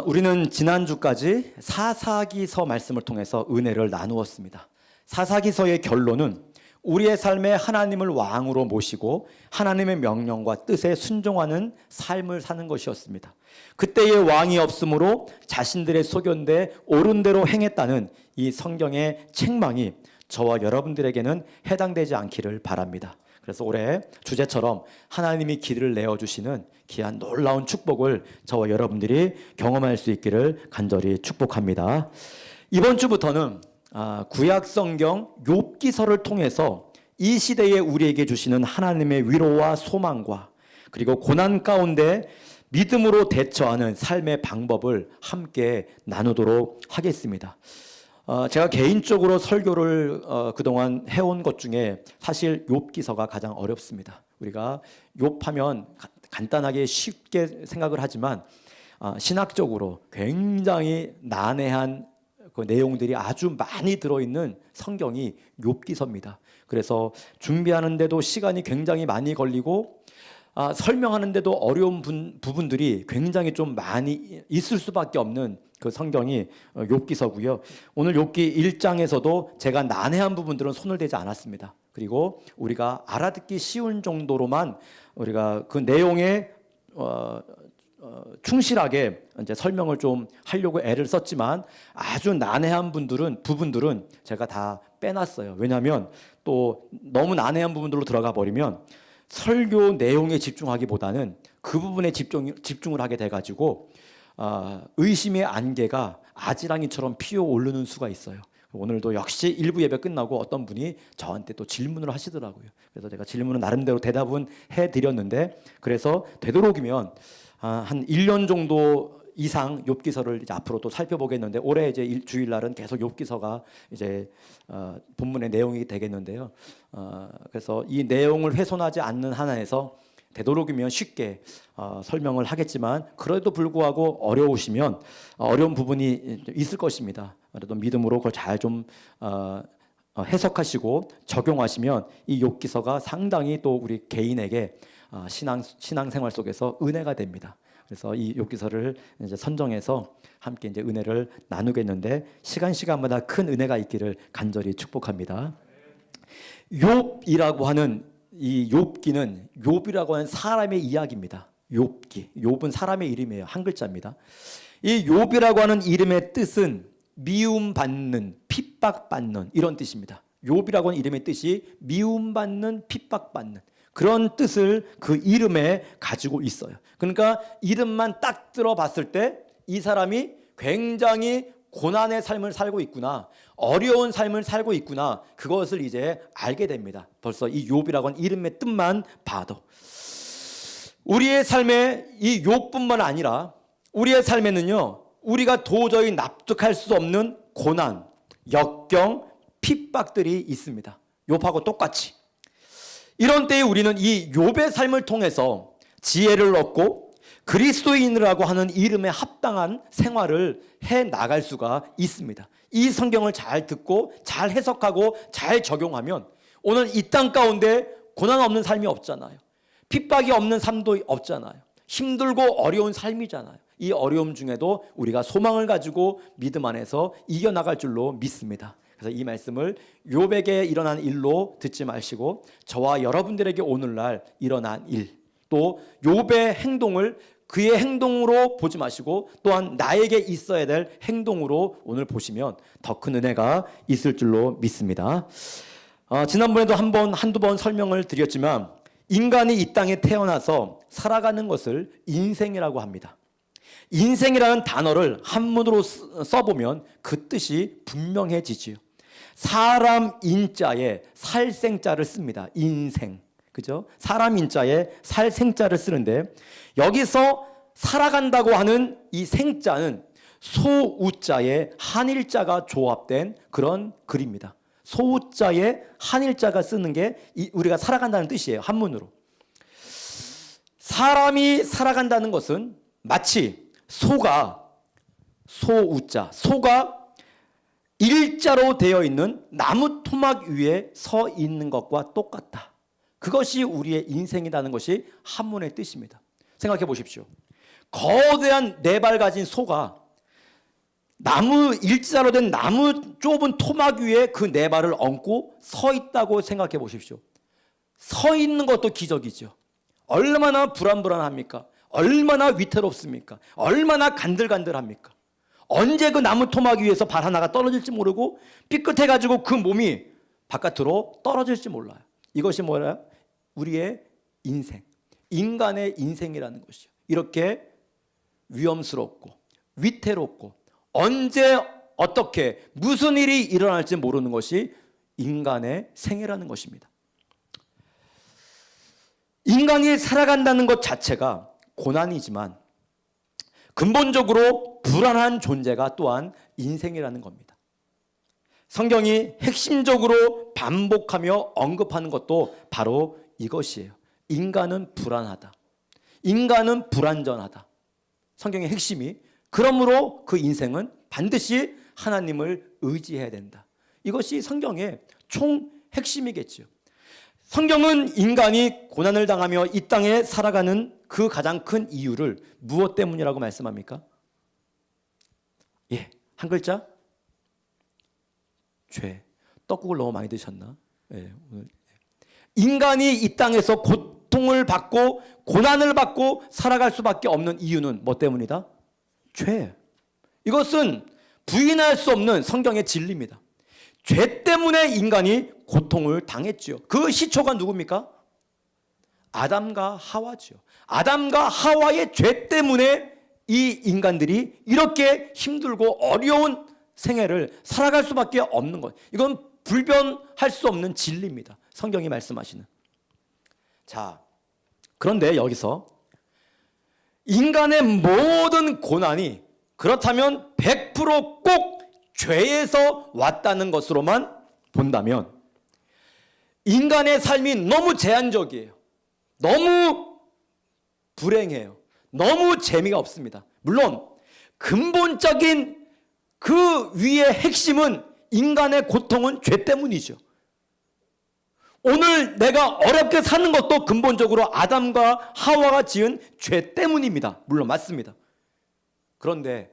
우리는 지난주까지 사사기서 말씀을 통해서 은혜를 나누었습니다. 사사기서의 결론은 우리의 삶에 하나님을 왕으로 모시고 하나님의 명령과 뜻에 순종하는 삶을 사는 것이었습니다. 그때의 왕이 없으므로 자신들의 소견대 옳은 대로 행했다는 이 성경의 책망이 저와 여러분들에게는 해당되지 않기를 바랍니다. 그래서 올해 주제처럼 하나님이 길을 내어주시는 귀한 놀라운 축복을 저와 여러분들이 경험할 수 있기를 간절히 축복합니다. 이번 주부터는 구약 성경 욥기서를 통해서 이 시대에 우리에게 주시는 하나님의 위로와 소망과 그리고 고난 가운데 믿음으로 대처하는 삶의 방법을 함께 나누도록 하겠습니다. 제가 개인적으로 설교를 그동안 해온 것 중에 사실 욥기서가 가장 어렵습니다. 우리가 욥하면 간단하게 쉽게 생각을 하지만 신학적으로 굉장히 난해한 그 내용들이 아주 많이 들어있는 성경이 욥기서입니다. 그래서 준비하는데도 시간이 굉장히 많이 걸리고 설명하는데도 어려운 부분들이 굉장히 좀 많이 있을 수밖에 없는 그 성경이 욥기서고요. 오늘 욥기 1장에서도 제가 난해한 부분들은 손을 대지 않았습니다. 그리고 우리가 알아듣기 쉬운 정도로만 우리가 그 내용에 충실하게 이제 설명을 좀 하려고 애를 썼지만 아주 난해한 부분들은 제가 다 빼놨어요. 왜냐하면 또 너무 난해한 부분들로 들어가 버리면 설교 내용에 집중하기보다는 그 부분에 집중을 하게 돼가지고 의심의 안개가 아지랑이처럼 피어오르는 수가 있어요. 오늘도 역시 일부 예배 끝나고 어떤 분이 저한테 또 질문을 하시더라고요. 그래서 제가 질문은 나름대로 대답은 해드렸는데, 그래서 되도록이면 한 1년 정도 이상 욥기서를 이제 앞으로 또 살펴보겠는데, 올해 이제 주일날은 계속 욥기서가 이제 본문의 내용이 되겠는데요. 그래서 이 내용을 훼손하지 않는 한에서 되도록이면 쉽게 설명을 하겠지만, 그래도 불구하고 어려우시면 어려운 부분이 있을 것입니다. 그래도 믿음으로 그걸 잘 좀 해석하시고 적용하시면 이 욥기서가 상당히 또 우리 개인에게 신앙생활 속에서 은혜가 됩니다. 그래서 이 욥기서를 이제 선정해서 함께 이제 은혜를 나누겠는데, 시간마다 큰 은혜가 있기를 간절히 축복합니다. 욥이라고 하는 이 욥기는, 욥이라고 하는 사람의 이야기입니다. 욥기, 욥은 사람의 이름이에요. 한 글자입니다. 이 욥이라고 하는 이름의 뜻은 미움받는, 핍박받는 이런 뜻입니다. 욥이라고 하는 이름의 뜻이 미움받는, 핍박받는 그런 뜻을 그 이름에 가지고 있어요. 그러니까 이름만 딱 들어봤을 때 이 사람이 굉장히 고난의 삶을 살고 있구나, 어려운 삶을 살고 있구나, 그것을 이제 알게 됩니다. 벌써 이 욥이라고 하는 이름의 뜻만 봐도. 우리의 삶에 이 욥뿐만 아니라 우리의 삶에는요, 우리가 도저히 납득할 수 없는 고난, 역경, 핍박들이 있습니다. 욥하고 똑같이. 이런 때에 우리는 이 욥의 삶을 통해서 지혜를 얻고 그리스도인이라고 하는 이름에 합당한 생활을 해 나갈 수가 있습니다. 이 성경을 잘 듣고 잘 해석하고 잘 적용하면 오늘 이 땅 가운데 고난 없는 삶이 없잖아요. 핍박이 없는 삶도 없잖아요. 힘들고 어려운 삶이잖아요. 이 어려움 중에도 우리가 소망을 가지고 믿음 안에서 이겨나갈 줄로 믿습니다. 그래서 이 말씀을 욥에게 일어난 일로 듣지 마시고 저와 여러분들에게 오늘날 일어난 일, 또 욥의 행동을 그의 행동으로 보지 마시고 또한 나에게 있어야 될 행동으로 오늘 보시면 더 큰 은혜가 있을 줄로 믿습니다. 지난번에도 한두 번 설명을 드렸지만, 인간이 이 땅에 태어나서 살아가는 것을 인생이라고 합니다. 인생이라는 단어를 한문으로 써보면 그 뜻이 분명해지지요. 사람 인자에 살생자를 씁니다. 인생. 그죠? 사람 인자에 살생자를 쓰는데, 여기서 살아간다고 하는 이 생자는 소우자에 한일자가 조합된 그런 글입니다. 소우자에 한일자가 쓰는 게 우리가 살아간다는 뜻이에요. 한문으로. 사람이 살아간다는 것은 마치 소우자, 소가 일자로 되어 있는 나무 토막 위에 서 있는 것과 똑같다. 그것이 우리의 인생이라는 것이 한문의 뜻입니다. 생각해 보십시오. 거대한 네 발 가진 소가 나무 일자로 된 나무 좁은 토막 위에 그 네 발을 얹고 서 있다고 생각해 보십시오. 서 있는 것도 기적이죠. 얼마나 불안불안합니까? 얼마나 위태롭습니까? 얼마나 간들간들합니까? 언제 그 나무 토막 위에서 발 하나가 떨어질지 모르고 삐끗해가지고 그 몸이 바깥으로 떨어질지 몰라요. 이것이 뭐예요? 우리의 인생, 인간의 인생이라는 것이요. 이렇게 위험스럽고 위태롭고 언제 어떻게 무슨 일이 일어날지 모르는 것이 인간의 생애라는 것입니다. 인간이 살아간다는 것 자체가 고난이지만 근본적으로 불안한 존재가 또한 인생이라는 겁니다. 성경이 핵심적으로 반복하며 언급하는 것도 바로 이것이에요. 인간은 불안하다. 인간은 불완전하다. 성경의 핵심이 그러므로 그 인생은 반드시 하나님을 의지해야 된다. 이것이 성경의 총 핵심이겠죠. 성경은 인간이 고난을 당하며 이 땅에 살아가는 그 가장 큰 이유를 무엇 때문이라고 말씀합니까? 예, 한 글자? 죄. 떡국을 너무 많이 드셨나? 예, 오늘. 인간이 이 땅에서 고통을 받고 고난을 받고 살아갈 수밖에 없는 이유는 뭐 때문이다? 죄. 이것은 부인할 수 없는 성경의 진리입니다. 죄 때문에 인간이 고통을 당했죠. 그 시초가 누굽니까? 아담과 하와죠. 아담과 하와의 죄 때문에 이 인간들이 이렇게 힘들고 어려운 생애를 살아갈 수밖에 없는 것. 이건 불변할 수 없는 진리입니다. 성경이 말씀하시는. 자, 그런데 여기서 인간의 모든 고난이 그렇다면 100% 꼭 죄에서 왔다는 것으로만 본다면 인간의 삶이 너무 제한적이에요. 너무 불행해요. 너무 재미가 없습니다. 물론 근본적인 그 위의 핵심은 인간의 고통은 죄 때문이죠. 오늘 내가 어렵게 사는 것도 근본적으로 아담과 하와가 지은 죄 때문입니다. 물론 맞습니다. 그런데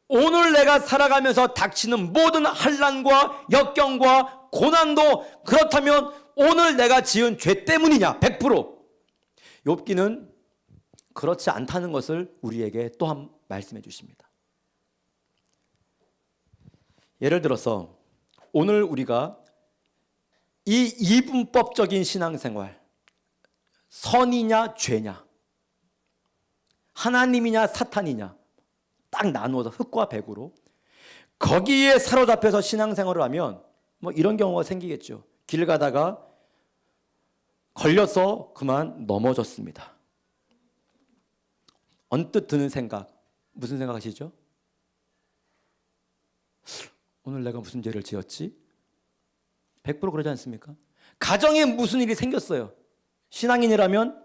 오늘 내가 살아가면서 닥치는 모든 환난과 역경과 고난도 그렇다면 오늘 내가 지은 죄 때문이냐? 100%. 욥기는 그렇지 않다는 것을 우리에게 또한 말씀해 주십니다. 예를 들어서 오늘 우리가 이 이분법적인 신앙생활, 선이냐 죄냐, 하나님이냐 사탄이냐 딱 나누어서 흙과 백으로 거기에 사로잡혀서 신앙생활을 하면 뭐 이런 경우가 생기겠죠. 길 가다가 걸려서 그만 넘어졌습니다. 언뜻 드는 생각, 무슨 생각하시죠? 오늘 내가 무슨 죄를 지었지? 100% 그러지 않습니까? 가정에 무슨 일이 생겼어요. 신앙인이라면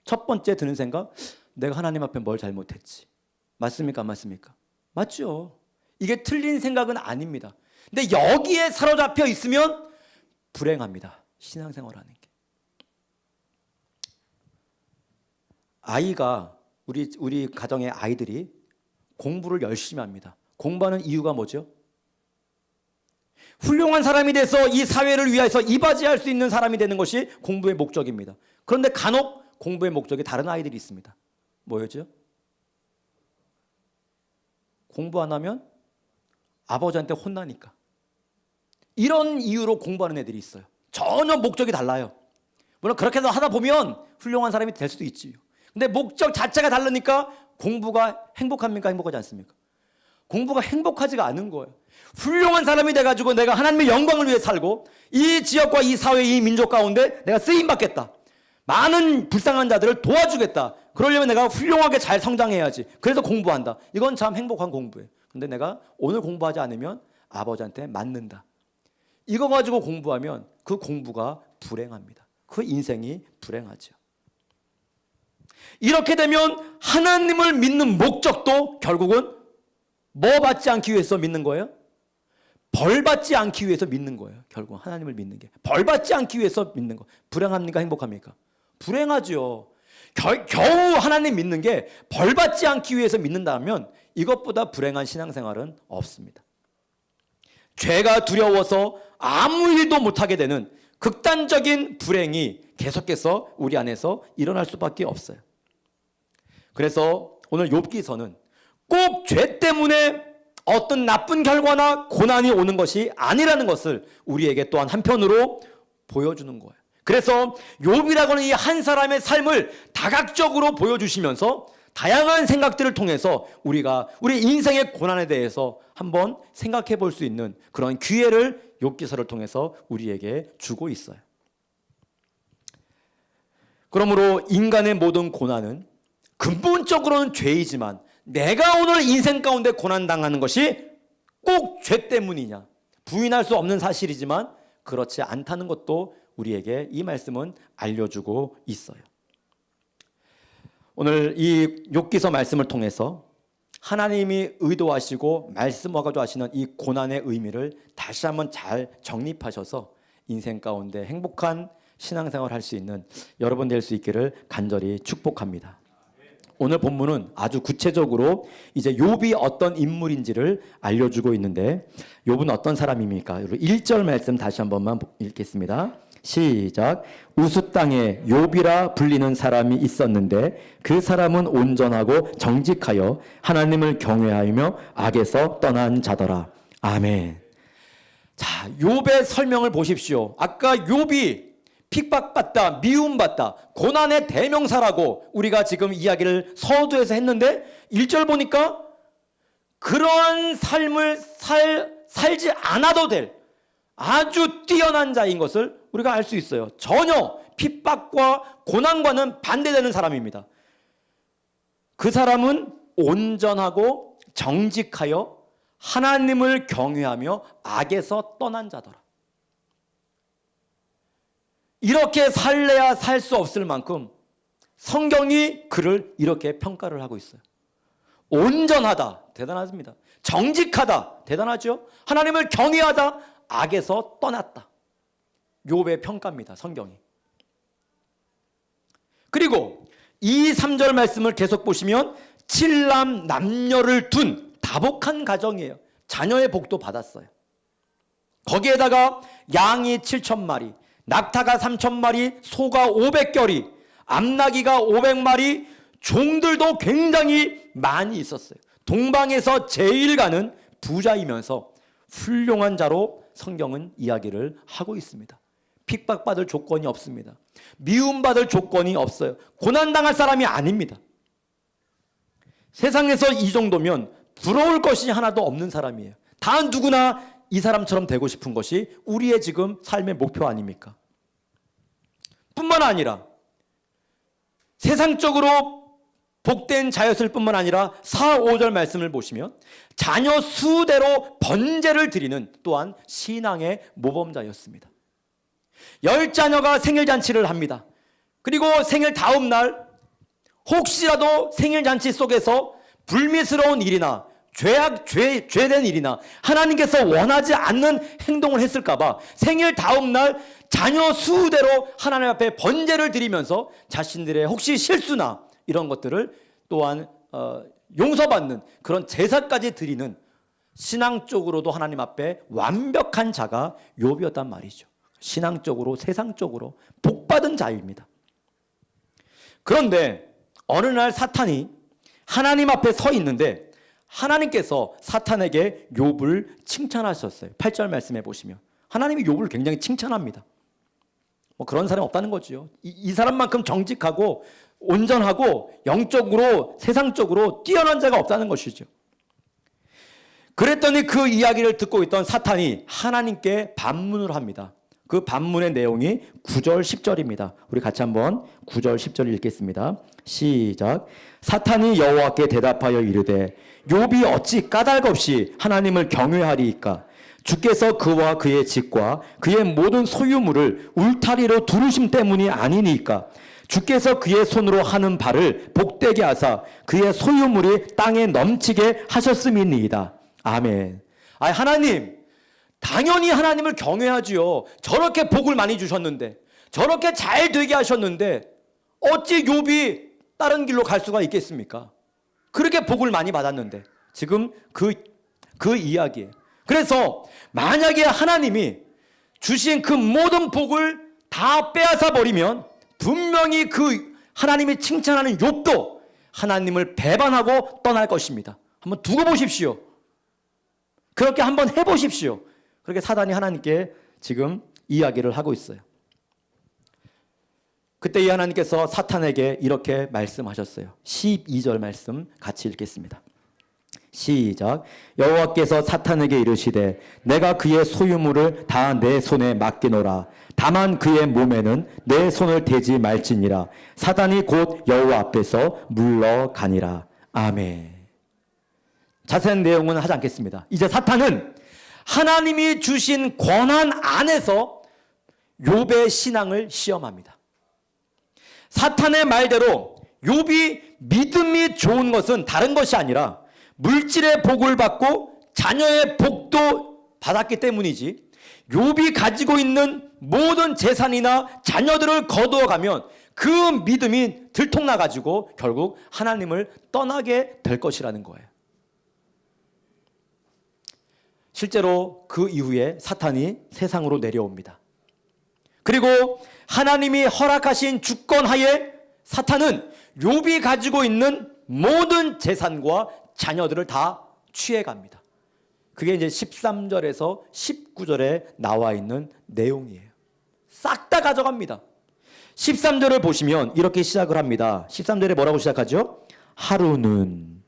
첫 번째 드는 생각, 내가 하나님 앞에 뭘 잘못했지? 맞습니까? 안 맞습니까? 맞죠. 이게 틀린 생각은 아닙니다. 근데 여기에 사로잡혀 있으면 불행합니다. 신앙생활하는 게. 아이가 우리 가정의 아이들이 공부를 열심히 합니다. 공부하는 이유가 뭐죠? 훌륭한 사람이 돼서 이 사회를 위해서 이바지할 수 있는 사람이 되는 것이 공부의 목적입니다. 그런데 간혹 공부의 목적이 다른 아이들이 있습니다. 뭐였죠? 공부 안 하면 아버지한테 혼나니까. 이런 이유로 공부하는 애들이 있어요. 전혀 목적이 달라요. 물론 그렇게 하다 보면 훌륭한 사람이 될 수도 있지요. 근데 목적 자체가 다르니까 공부가 행복합니까? 행복하지 않습니까? 공부가 행복하지가 않은 거예요. 훌륭한 사람이 돼가지고 내가 하나님의 영광을 위해 살고 이 지역과 이 사회, 이 민족 가운데 내가 쓰임받겠다. 많은 불쌍한 자들을 도와주겠다. 그러려면 내가 훌륭하게 잘 성장해야지. 그래서 공부한다. 이건 참 행복한 공부예요. 근데 내가 오늘 공부하지 않으면 아버지한테 맞는다. 이거 가지고 공부하면 그 공부가 불행합니다. 그 인생이 불행하죠. 이렇게 되면 하나님을 믿는 목적도 결국은 뭐 받지 않기 위해서 믿는 거예요? 벌받지 않기 위해서 믿는 거예요. 결국 하나님을 믿는 게 벌받지 않기 위해서 믿는 거. 불행합니까? 행복합니까? 불행하죠. 겨우 하나님 믿는 게 벌받지 않기 위해서 믿는다면 이것보다 불행한 신앙생활은 없습니다. 죄가 두려워서 아무 일도 못하게 되는 극단적인 불행이 계속해서 우리 안에서 일어날 수밖에 없어요. 그래서 오늘 욥기서는 꼭 죄 때문에 어떤 나쁜 결과나 고난이 오는 것이 아니라는 것을 우리에게 또한 한편으로 보여주는 거예요. 그래서 욥이라고 하는 이 한 사람의 삶을 다각적으로 보여주시면서 다양한 생각들을 통해서 우리가 우리 인생의 고난에 대해서 한번 생각해 볼 수 있는 그런 기회를 욥기서를 통해서 우리에게 주고 있어요. 그러므로 인간의 모든 고난은 근본적으로는 죄이지만 내가 오늘 인생 가운데 고난당하는 것이 꼭 죄 때문이냐? 부인할 수 없는 사실이지만 그렇지 않다는 것도 우리에게 이 말씀은 알려주고 있어요. 오늘 이 욥기서 말씀을 통해서 하나님이 의도하시고 말씀하고자 하시는 이 고난의 의미를 다시 한번 잘 정립하셔서 인생 가운데 행복한 신앙생활을 할 수 있는 여러분 될 수 있기를 간절히 축복합니다. 오늘 본문은 아주 구체적으로 이제 욥이 어떤 인물인지를 알려주고 있는데 욥은 어떤 사람입니까? 1절 말씀 다시 한 번만 읽겠습니다. 시작. 우스 땅에 욥이라 불리는 사람이 있었는데 그 사람은 온전하고 정직하여 하나님을 경외하며 악에서 떠난 자더라. 아멘. 자, 욥의 설명을 보십시오. 아까 욥이 핍박받다, 미움받다, 고난의 대명사라고 우리가 지금 이야기를 서두에서 했는데 1절 보니까 그러한 삶을 살지 않아도 될 아주 뛰어난 자인 것을 우리가 알 수 있어요. 전혀 핍박과 고난과는 반대되는 사람입니다. 그 사람은 온전하고 정직하여 하나님을 경외하며 악에서 떠난 자더라. 이렇게 살래야 살 수 없을 만큼 성경이 그를 이렇게 평가를 하고 있어요. 온전하다, 대단하십니다. 정직하다, 대단하죠. 하나님을 경외하다, 악에서 떠났다. 욥의 평가입니다, 성경이. 그리고 2, 3절 말씀을 계속 보시면 7남 남녀를 둔 다복한 가정이에요. 자녀의 복도 받았어요. 거기에다가 양이 7,000마리, 낙타가 3,000마리, 소가 500결이, 암나귀가 500마리, 종들도 굉장히 많이 있었어요. 동방에서 제일 가는 부자이면서 훌륭한 자로 성경은 이야기를 하고 있습니다. 핍박받을 조건이 없습니다. 미움받을 조건이 없어요. 고난당할 사람이 아닙니다. 세상에서 이 정도면 부러울 것이 하나도 없는 사람이에요. 다 누구나 이 사람처럼 되고 싶은 것이 우리의 지금 삶의 목표 아닙니까? 뿐만 아니라 세상적으로 복된 자였을 뿐만 아니라 4, 5절 말씀을 보시면 자녀 수대로 번제를 드리는 또한 신앙의 모범자였습니다. 10자녀가 생일잔치를 합니다. 그리고 생일 다음 날 혹시라도 생일잔치 속에서 불미스러운 일이나 죄된 일이나 하나님께서 원하지 않는 행동을 했을까봐 생일 다음 날 자녀 수대로 하나님 앞에 번제를 드리면서 자신들의 혹시 실수나 이런 것들을 또한 용서받는 그런 제사까지 드리는 신앙적으로도 하나님 앞에 완벽한 자가 욥이었단 말이죠. 신앙적으로 세상적으로 복받은 자입니다. 그런데 어느 날 사탄이 하나님 앞에 서 있는데 하나님께서 사탄에게 욥을 칭찬하셨어요. 8절 말씀해 보시면 하나님이 욥을 굉장히 칭찬합니다. 뭐 그런 사람이 없다는 거죠. 이 사람만큼 정직하고 온전하고 영적으로 세상적으로 뛰어난 자가 없다는 것이죠. 그랬더니 그 이야기를 듣고 있던 사탄이 하나님께 반문을 합니다. 그 반문의 내용이 9절 10절입니다. 우리 같이 한번 9절 10절 읽겠습니다. 시작. 사탄이 여호와께 대답하여 이르되 욥이 어찌 까닭없이 하나님을 경외하리이까? 주께서 그와 그의 집과 그의 모든 소유물을 울타리로 두르심 때문이 아니니까? 주께서 그의 손으로 하는 바를 복되게 하사 그의 소유물이 땅에 넘치게 하셨음이니이다. 아멘. 하나님, 당연히 하나님을 경외하지요. 저렇게 복을 많이 주셨는데, 저렇게 잘 되게 하셨는데 어찌 욥이 다른 길로 갈 수가 있겠습니까? 그렇게 복을 많이 받았는데. 지금 그 이야기예요. 그래서 만약에 하나님이 주신 그 모든 복을 다 빼앗아 버리면 분명히 그 하나님이 칭찬하는 욥도 하나님을 배반하고 떠날 것입니다. 한번 두고 보십시오. 그렇게 한번 해보십시오. 그렇게 사단이 하나님께 지금 이야기를 하고 있어요. 그때 이 하나님께서 사탄에게 이렇게 말씀하셨어요. 12절 말씀 같이 읽겠습니다. 시작. 여호와께서 사탄에게 이르시되 내가 그의 소유물을 다 내 손에 맡기노라. 다만 그의 몸에는 내 손을 대지 말지니라. 사단이 곧 여호와 앞에서 물러가니라. 아멘. 자세한 내용은 하지 않겠습니다. 이제 사탄은 하나님이 주신 권한 안에서 욥의 신앙을 시험합니다. 사탄의 말대로 욥이 믿음이 좋은 것은 다른 것이 아니라 물질의 복을 받고 자녀의 복도 받았기 때문이지, 욥이 가지고 있는 모든 재산이나 자녀들을 거두어가면 그 믿음이 들통나가지고 결국 하나님을 떠나게 될 것이라는 거예요. 실제로 그 이후에 사탄이 세상으로 내려옵니다. 그리고 하나님이 허락하신 주권하에 사탄은 욥이 가지고 있는 모든 재산과 자녀들을 다 취해갑니다. 그게 이제 13절에서 19절에 나와 있는 내용이에요. 싹 다 가져갑니다. 13절을 보시면 이렇게 시작을 합니다. 13절에 뭐라고 시작하죠? 하루는.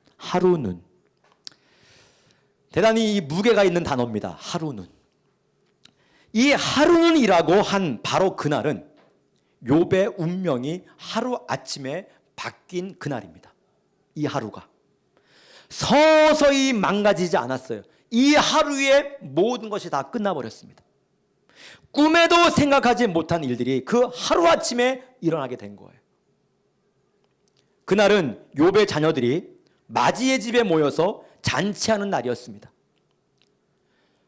대단히 이 무게가 있는 단어입니다. 하루는. 이 하루는이라고 한 바로 그날은 욥의 운명이 하루아침에 바뀐 그날입니다. 이 하루가 서서히 망가지지 않았어요. 이 하루에 모든 것이 다 끝나버렸습니다. 꿈에도 생각하지 못한 일들이 그 하루아침에 일어나게 된 거예요. 그날은 욥의 자녀들이 마지의 집에 모여서 잔치하는 날이었습니다.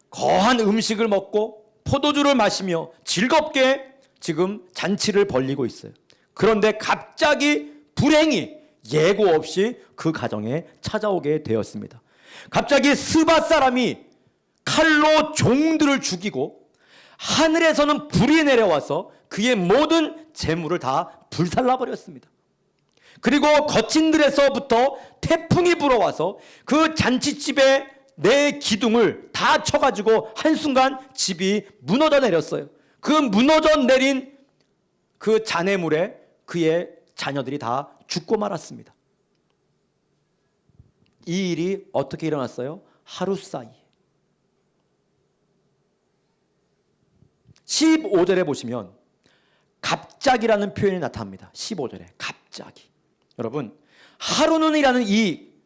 거한 음식을 먹고 포도주를 마시며 즐겁게 지금 잔치를 벌이고 있어요. 그런데 갑자기 불행이 예고 없이 그 가정에 찾아오게 되었습니다. 갑자기 스바 사람이 칼로 종들을 죽이고 하늘에서는 불이 내려와서 그의 모든 재물을 다 불살라 버렸습니다. 그리고 거친 들에서부터 태풍이 불어와서 그 잔치집에 내 기둥을 다 쳐가지고 한순간 집이 무너져 내렸어요. 그 무너져 내린 그 잔해물에 그의 자녀들이 다 죽고 말았습니다. 이 일이 어떻게 일어났어요? 하루 사이. 15절에 보시면 갑자기라는 표현이 나타납니다. 15절에 갑자기. 여러분, 하루는이라는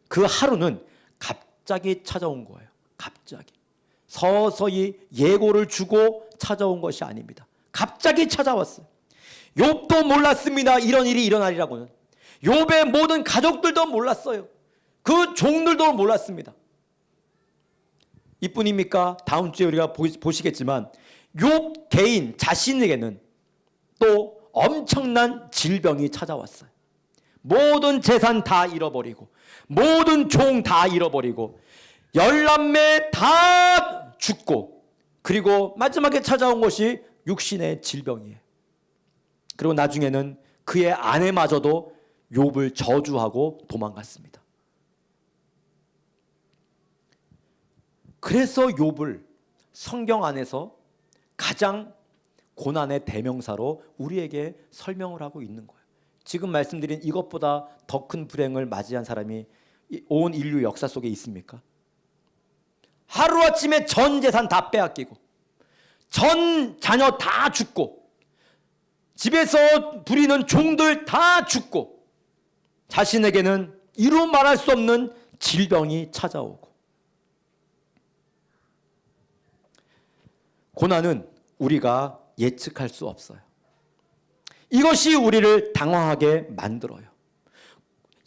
그 하루는 갑자기 찾아온 거예요. 갑자기. 서서히 예고를 주고 찾아온 것이 아닙니다. 갑자기 찾아왔어요. 욥도 몰랐습니다. 이런 일이 일어나리라고는. 욥의 모든 가족들도 몰랐어요. 그 종들도 몰랐습니다. 이뿐입니까? 다음 주에 우리가 보시겠지만 욥 개인 자신에게는 또 엄청난 질병이 찾아왔어요. 모든 재산 다 잃어버리고 모든 종 다 잃어버리고 열남매 다 죽고, 그리고 마지막에 찾아온 것이 육신의 질병이에요. 그리고 나중에는 그의 아내마저도 욥을 저주하고 도망갔습니다. 그래서 욥을 성경 안에서 가장 고난의 대명사로 우리에게 설명을 하고 있는 거예요. 지금 말씀드린 이것보다 더 큰 불행을 맞이한 사람이 온 인류 역사 속에 있습니까? 하루아침에 전 재산 다 빼앗기고 전 자녀 다 죽고 집에서 부리는 종들 다 죽고 자신에게는 이루 말할 수 없는 질병이 찾아오고, 고난은 우리가 예측할 수 없어요. 이것이 우리를 당황하게 만들어요.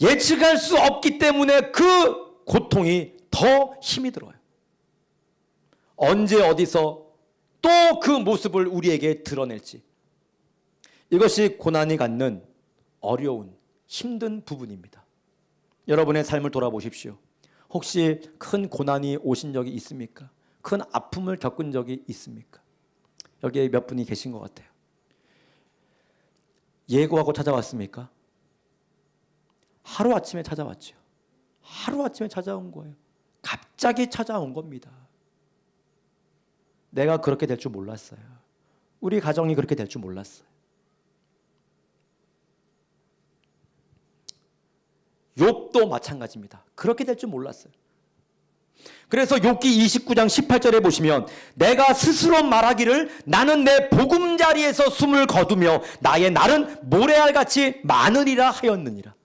예측할 수 없기 때문에 그 고통이 더 힘이 들어요. 언제 어디서 또 그 모습을 우리에게 드러낼지, 이것이 고난이 갖는 어려운 힘든 부분입니다. 여러분의 삶을 돌아보십시오. 혹시 큰 고난이 오신 적이 있습니까? 큰 아픔을 겪은 적이 있습니까? 여기에 몇 분이 계신 것 같아요. 예고하고 찾아왔습니까? 하루아침에 찾아왔죠. 하루아침에 찾아온 거예요. 갑자기 찾아온 겁니다. 내가 그렇게 될 줄 몰랐어요. 우리 가정이 그렇게 될 줄 몰랐어요. 욥도 마찬가지입니다. 그렇게 될 줄 몰랐어요. 그래서 욥기 29장 18절에 보시면 내가 스스로 말하기를 나는 내 보금자리에서 숨을 거두며 나의 날은 모래알같이 많으리라 하였느니라.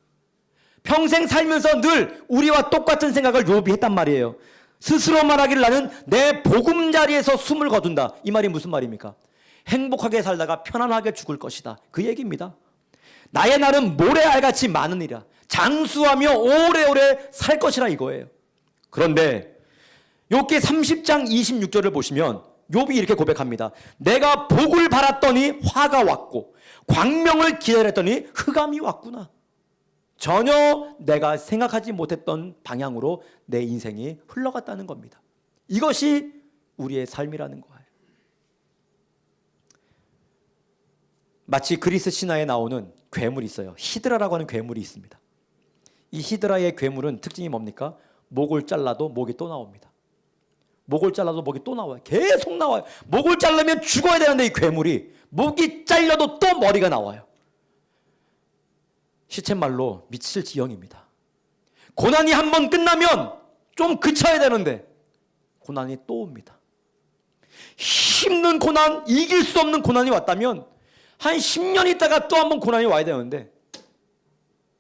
평생 살면서 늘 우리와 똑같은 생각을 욥이 했단 말이에요. 스스로 말하기를 나는 내 보금자리에서 숨을 거둔다. 이 말이 무슨 말입니까? 행복하게 살다가 편안하게 죽을 것이다. 그 얘기입니다. 나의 날은 모래알같이 많으니라. 장수하며 오래오래 살 것이라 이거예요. 그런데 욥기 30장 26절을 보시면 욥이 이렇게 고백합니다. 내가 복을 바랐더니 화가 왔고 광명을 기다렸더니 흑암이 왔구나. 전혀 내가 생각하지 못했던 방향으로 내 인생이 흘러갔다는 겁니다. 이것이 우리의 삶이라는 거예요. 마치 그리스 신화에 나오는 괴물이 있어요. 히드라라고 하는 괴물이 있습니다. 이 히드라의 괴물은 특징이 뭡니까? 목을 잘라도 목이 또 나옵니다. 목을 잘라도 목이 또 나와요. 계속 나와요. 목을 자르면 죽어야 되는데 이 괴물이 목이 잘려도 또 머리가 나와요. 시쳇말로 미칠 지경입니다. 고난이 한번 끝나면 좀 그쳐야 되는데 고난이 또 옵니다. 힘든 고난, 이길 수 없는 고난이 왔다면 한 10년 있다가 또 한번 고난이 와야 되는데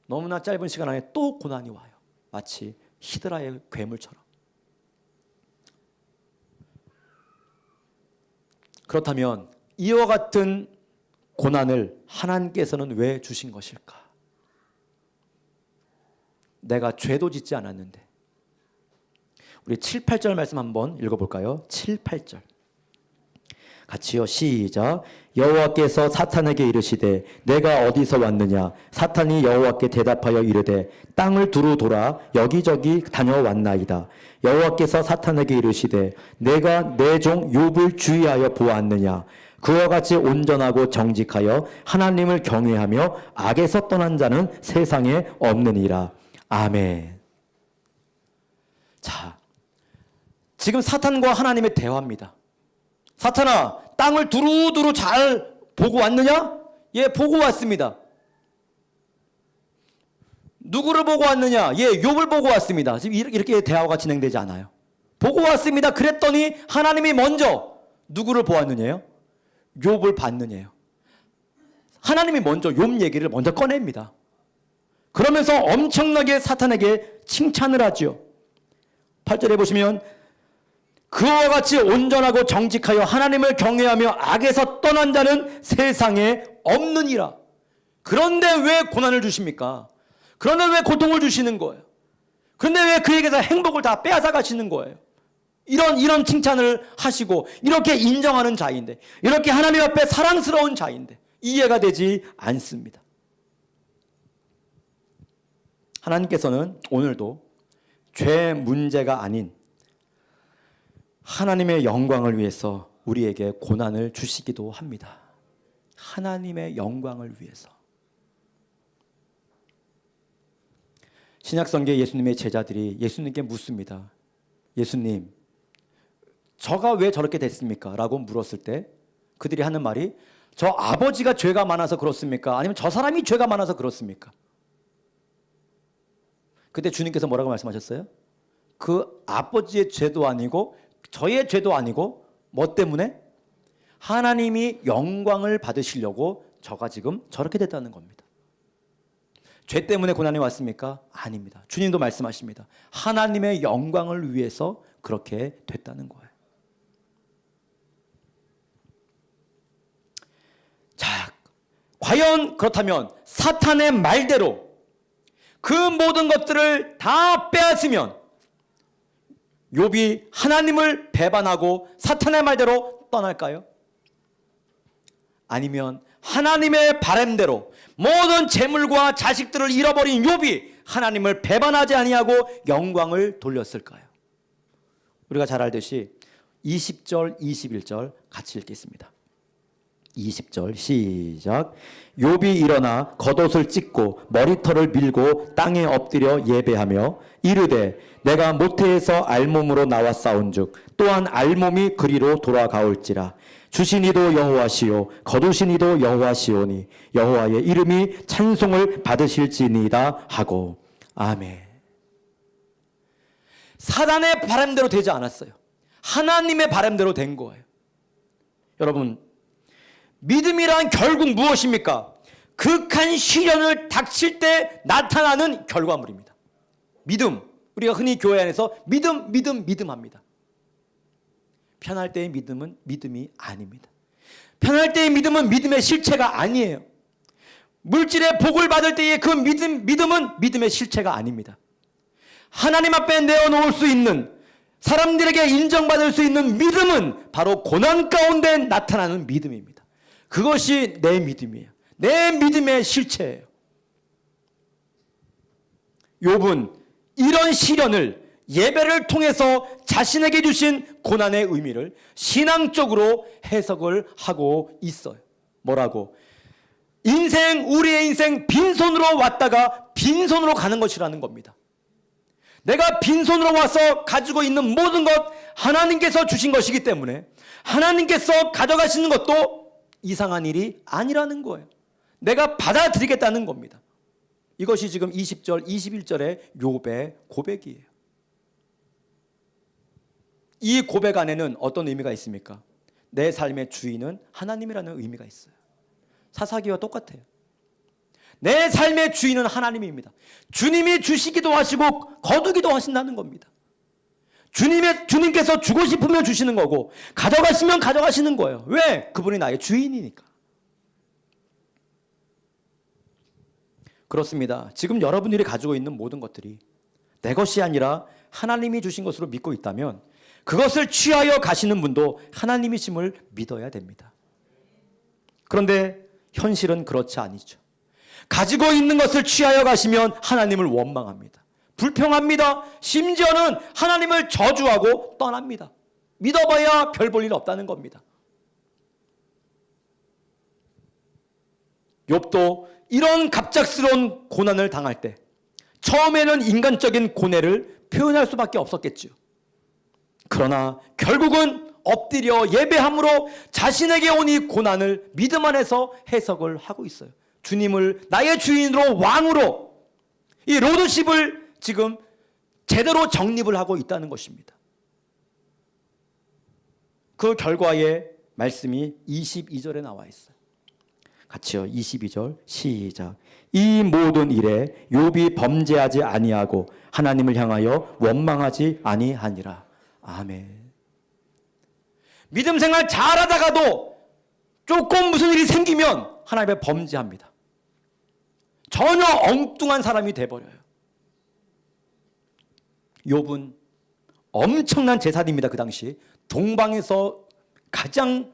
너무나 짧은 시간 안에 또 고난이 와요. 마치 히드라의 괴물처럼. 그렇다면 이와 같은 고난을 하나님께서는 왜 주신 것일까? 내가 죄도 짓지 않았는데. 우리 7, 8절 말씀 한번 읽어볼까요? 7, 8절 같이요. 시작. 여호와께서 사탄에게 이르시되 내가 어디서 왔느냐? 사탄이 여호와께 대답하여 이르되 땅을 두루 돌아 여기저기 다녀왔나이다. 여호와께서 사탄에게 이르시되 내가 내 종 욥을 주의하여 보았느냐? 그와 같이 온전하고 정직하여 하나님을 경외하며 악에서 떠난 자는 세상에 없느니라. 아멘. 자, 지금 사탄과 하나님의 대화입니다. 사탄아, 땅을 두루두루 잘 보고 왔느냐? 예, 보고 왔습니다. 누구를 보고 왔느냐? 예, 욥을 보고 왔습니다. 지금 이렇게 대화가 진행되지 않아요. 보고 왔습니다. 그랬더니 하나님이 먼저 누구를 보았느냐요? 욥을 봤느냐요. 하나님이 먼저 욥 얘기를 먼저 꺼냅니다. 그러면서 엄청나게 사탄에게 칭찬을 하죠. 8절에 보시면 그와 같이 온전하고 정직하여 하나님을 경외하며 악에서 떠난 자는 세상에 없느니라. 그런데 왜 고난을 주십니까? 그런데 왜 고통을 주시는 거예요? 그런데 왜 그에게서 행복을 다 빼앗아 가시는 거예요? 이런 칭찬을 하시고 이렇게 인정하는 자인데, 이렇게 하나님 앞에 사랑스러운 자인데 이해가 되지 않습니다. 하나님께서는 오늘도 죄 문제가 아닌 하나님의 영광을 위해서 우리에게 고난을 주시기도 합니다. 하나님의 영광을 위해서. 신약성경에 예수님의 제자들이 예수님께 묻습니다. 예수님, 저가 왜 저렇게 됐습니까? 라고 물었을 때 그들이 하는 말이 저 아버지가 죄가 많아서 그렇습니까? 아니면 저 사람이 죄가 많아서 그렇습니까? 그때 주님께서 뭐라고 말씀하셨어요? 그 아버지의 죄도 아니고 저의 죄도 아니고 뭐 때문에? 하나님이 영광을 받으시려고 저가 지금 저렇게 됐다는 겁니다. 죄 때문에 고난이 왔습니까? 아닙니다. 주님도 말씀하십니다. 하나님의 영광을 위해서 그렇게 됐다는 거예요. 자, 과연 그렇다면 사탄의 말대로 그 모든 것들을 다 빼앗으면 욥이 하나님을 배반하고 사탄의 말대로 떠날까요? 아니면 하나님의 바람대로 모든 재물과 자식들을 잃어버린 욥이 하나님을 배반하지 아니하고 영광을 돌렸을까요? 우리가 잘 알듯이 20절, 21절 같이 읽겠습니다. 20절 시작. 욥이 일어나 겉옷을 찢고 머리털을 밀고 땅에 엎드려 예배하며 이르되 내가 모태에서 알몸으로 나와 싸운즉 또한 알몸이 그리로 돌아가올지라. 주신 이도 여호와시요 거두신 이도 여호와시오니 여호와의 이름이 찬송을 받으실지니이다 하고. 아멘. 사단의 바람대로 되지 않았어요. 하나님의 바람대로 된 거예요. 여러분, 믿음이란 결국 무엇입니까? 극한 시련을 닥칠 때 나타나는 결과물입니다. 믿음, 우리가 흔히 교회 안에서 믿음 합니다. 편할 때의 믿음은 믿음이 아닙니다. 편할 때의 믿음은 믿음의 실체가 아니에요. 물질의 복을 받을 때의 그 믿음은 믿음의 실체가 아닙니다. 하나님 앞에 내어놓을 수 있는, 사람들에게 인정받을 수 있는 믿음은 바로 고난 가운데 나타나는 믿음입니다. 그것이 내 믿음이에요. 내 믿음의 실체예요. 욥은 이런 시련을 예배를 통해서 자신에게 주신 고난의 의미를 신앙적으로 해석을 하고 있어요. 뭐라고? 우리의 인생 빈손으로 왔다가 빈손으로 가는 것이라는 겁니다. 내가 빈손으로 와서 가지고 있는 모든 것 하나님께서 주신 것이기 때문에 하나님께서 가져가시는 것도 이상한 일이 아니라는 거예요. 내가 받아들이겠다는 겁니다. 이것이 지금 20절, 21절의 욥의 고백이에요. 이 고백 안에는 어떤 의미가 있습니까? 내 삶의 주인은 하나님이라는 의미가 있어요. 사사기와 똑같아요. 내 삶의 주인은 하나님입니다. 주님이 주시기도 하시고 거두기도 하신다는 겁니다. 주님께서 주고 싶으면 주시는 거고 가져가시면 가져가시는 거예요. 왜? 그분이 나의 주인이니까. 그렇습니다. 지금 여러분들이 가지고 있는 모든 것들이 내 것이 아니라 하나님이 주신 것으로 믿고 있다면 그것을 취하여 가시는 분도 하나님이심을 믿어야 됩니다. 그런데 현실은 그렇지 아니죠. 가지고 있는 것을 취하여 가시면 하나님을 원망합니다. 불평합니다. 심지어는 하나님을 저주하고 떠납니다. 믿어봐야 별 볼 일 없다는 겁니다. 욥도 이런 갑작스러운 고난을 당할 때 처음에는 인간적인 고뇌를 표현할 수밖에 없었겠죠. 그러나 결국은 엎드려 예배함으로 자신에게 온 이 고난을 믿음 안에서 해석을 하고 있어요. 주님을 나의 주인으로 왕으로 이 로드십을 지금 제대로 정립을 하고 있다는 것입니다. 그 결과의 말씀이 22절에 나와 있어요. 같이요. 22절 시작. 이 모든 일에 욥이 범죄하지 아니하고 하나님을 향하여 원망하지 아니하니라. 아멘. 믿음 생활 잘하다가도 조금 무슨 일이 생기면 하나님의 범죄합니다. 전혀 엉뚱한 사람이 돼버려요. 욥은 엄청난 재산입니다. 그 당시 동방에서 가장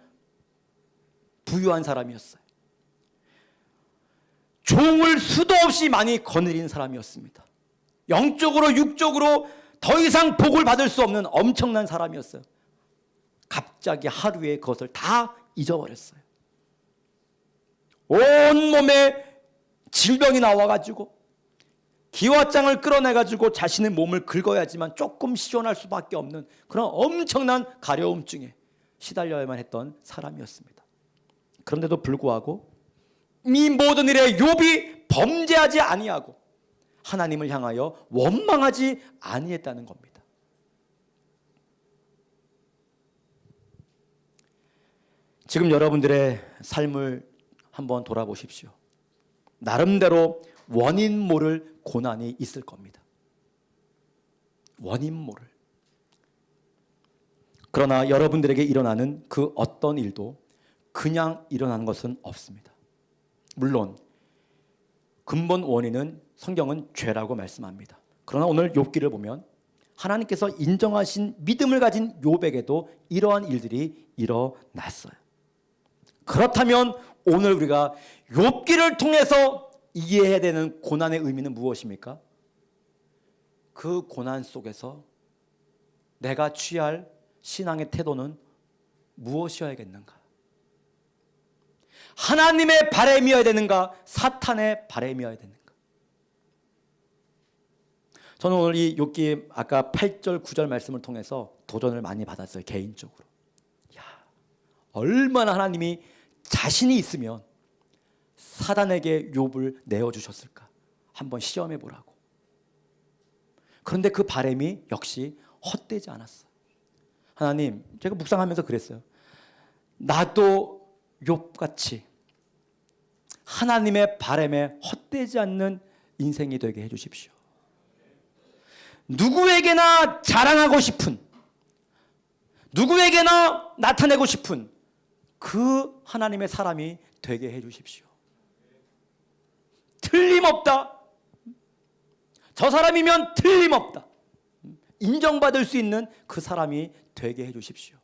부유한 사람이었어요. 종을 수도 없이 많이 거느린 사람이었습니다. 영적으로 육적으로 더 이상 복을 받을 수 없는 엄청난 사람이었어요. 갑자기 하루에 그것을 다 잊어버렸어요. 온몸에 질병이 나와가지고 기와장을 끌어내가지고 자신의 몸을 긁어야지만 조금 시원할 수밖에 없는 그런 엄청난 가려움증에 시달려야만 했던 사람이었습니다. 그런데도 불구하고 이 모든 일에 욥이 범죄하지 아니하고 하나님을 향하여 원망하지 아니했다는 겁니다. 지금 여러분들의 삶을 한번 돌아보십시오. 나름대로 원인 모를 고난이 있을 겁니다. 원인 모를. 그러나 여러분들에게 일어나는 그 어떤 일도 그냥 일어나는 것은 없습니다. 물론 근본 원인은 성경은 죄라고 말씀합니다. 그러나 오늘 욥기를 보면 하나님께서 인정하신 믿음을 가진 욥에게도 이러한 일들이 일어났어요. 그렇다면 오늘 우리가 욥기를 통해서 이해해야 되는 고난의 의미는 무엇입니까? 그 고난 속에서 내가 취할 신앙의 태도는 무엇이어야겠는가? 하나님의 바람이어야 되는가? 사탄의 바람이어야 되는가? 저는 오늘 이 욥기 아까 8절 9절 말씀을 통해서 도전을 많이 받았어요. 개인적으로. 야, 얼마나 하나님이 자신이 있으면 사단에게 욥을 내어주셨을까? 한번 시험해 보라고. 그런데 그 바람이 역시 헛되지 않았어요. 하나님, 제가 묵상하면서 그랬어요. 나도 욥같이 하나님의 바람에 헛되지 않는 인생이 되게 해주십시오. 누구에게나 자랑하고 싶은, 누구에게나 나타내고 싶은 그 하나님의 사람이 되게 해주십시오. 틀림없다. 저 사람이면 틀림없다. 인정받을 수 있는 그 사람이 되게 해주십시오.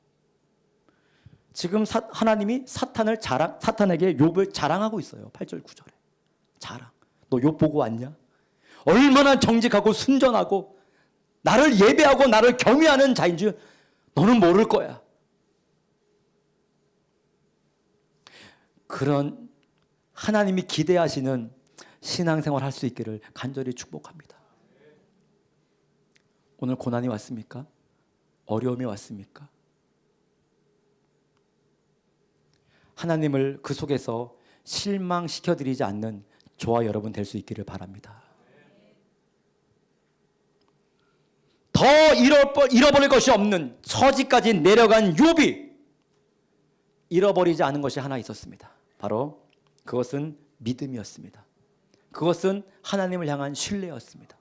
지금 하나님이 사탄에게 욥을 자랑하고 있어요. 8절 9절에 자랑. 너 욥 보고 왔냐? 얼마나 정직하고 순전하고 나를 예배하고 나를 경외하는 자인 줄 너는 모를 거야. 그런 하나님이 기대하시는 신앙생활 할 수 있기를 간절히 축복합니다. 오늘 고난이 왔습니까? 어려움이 왔습니까? 하나님을 그 속에서 실망시켜드리지 않는 저와 여러분 될 수 있기를 바랍니다. 더 잃어버릴 것이 없는 처지까지 내려간 욥이 잃어버리지 않은 것이 하나 있었습니다. 바로 그것은 믿음이었습니다. 그것은 하나님을 향한 신뢰였습니다.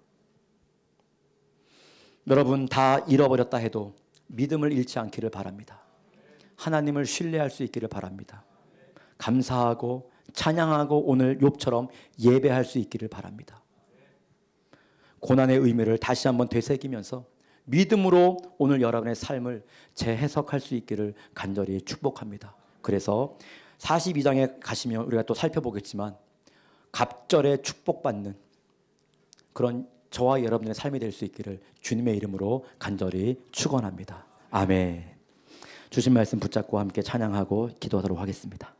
여러분 다 잃어버렸다 해도 믿음을 잃지 않기를 바랍니다. 하나님을 신뢰할 수 있기를 바랍니다. 감사하고 찬양하고 오늘 욥처럼 예배할 수 있기를 바랍니다. 고난의 의미를 다시 한번 되새기면서 믿음으로 오늘 여러분의 삶을 재해석할 수 있기를 간절히 축복합니다. 그래서 42장에 가시면 우리가 또 살펴보겠지만 갑절에 축복받는 그런 저와 여러분의 삶이 될 수 있기를 주님의 이름으로 간절히 축원합니다. 아멘. 주신 말씀 붙잡고 함께 찬양하고 기도하도록 하겠습니다.